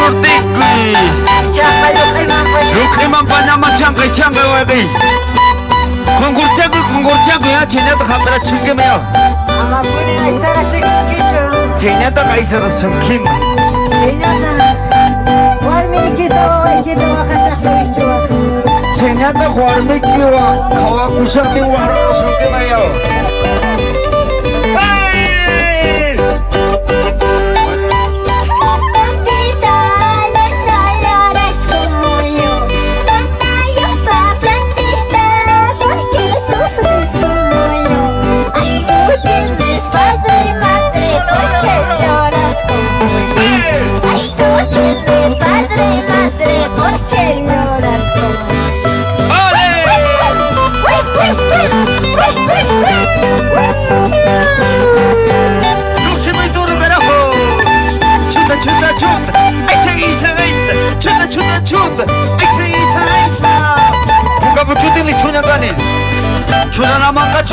surtikui Lukhiman panama changkai changkai wagai Kongkurchaku ya chenya to khapela chungkemeyo Chenya to kaisara sungkim Chenya to warme kiwa kawa kusakti waro sungkemeyo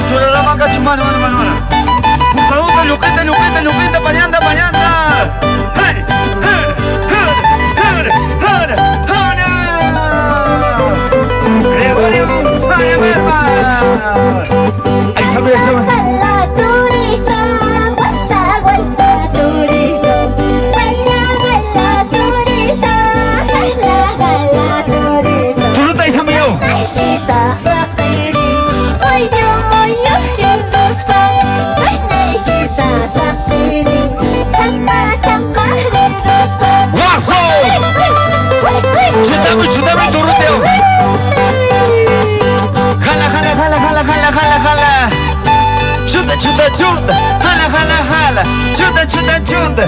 Churaramanca, chumano, mano. Uka, lukita, bañanda. Hey, Gregorio González Berma. Ahí sabe. Chutame tu ruteo. Jala. Chuta. Jala. Chuta.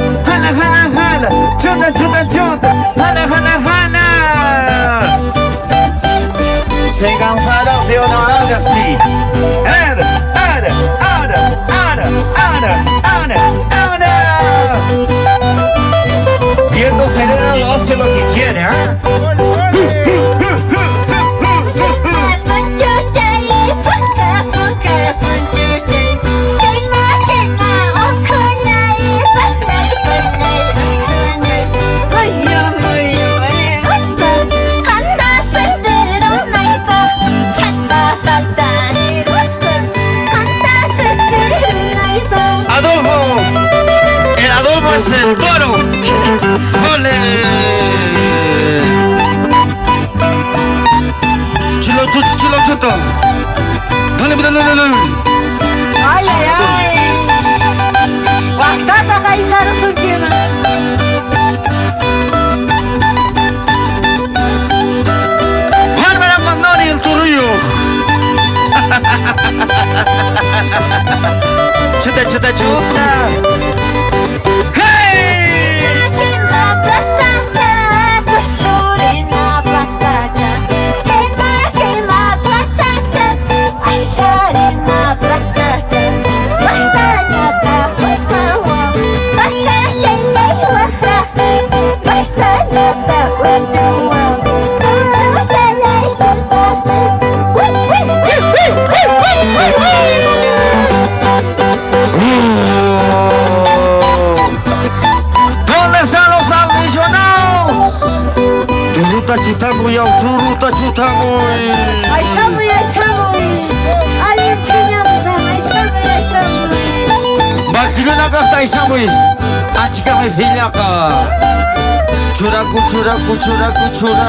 Jala. Se cansaron si uno haga así. Viendo sereno lo hace lo que quiere, ¿ah? Es el toro. ¡Ole! Chilo tuto. Dale. Ay. Waktata kaisar sukima. Bárbara Mandoni el turullo. Chuta. Turuta chutamo. Ay, chamo. Ay, piñata, ay, chamo. Bakiluna gasta chamo. Achika me filaka. Churaku. Chuta.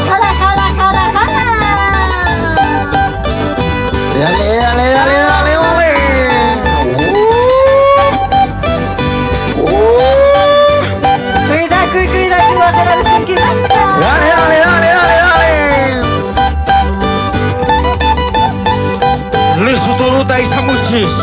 Jala. Dale, ole. Cuida, tú vas a hacer el sentido. Dale. Listo, Toruta y Samuchis.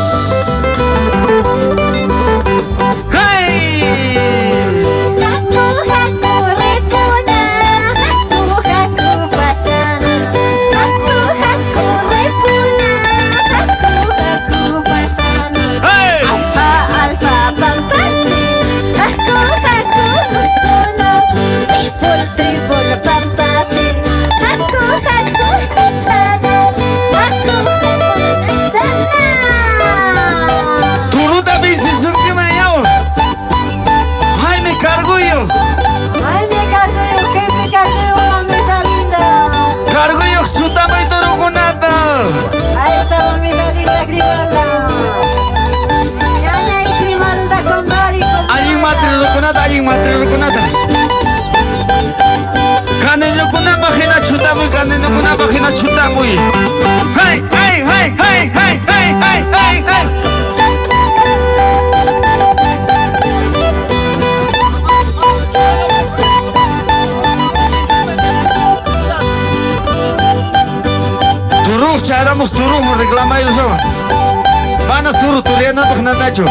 Tani no kuna bakina chuta mui. Hey, hey, hey, hey, hey, hey, hey, hey, hey. Turuh charamos turuh reclama ellos son. Panas turuh turiana bakna nacho.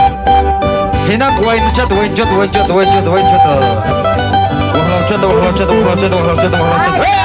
Hina kuai nuchat wainchot. Wahlau chat.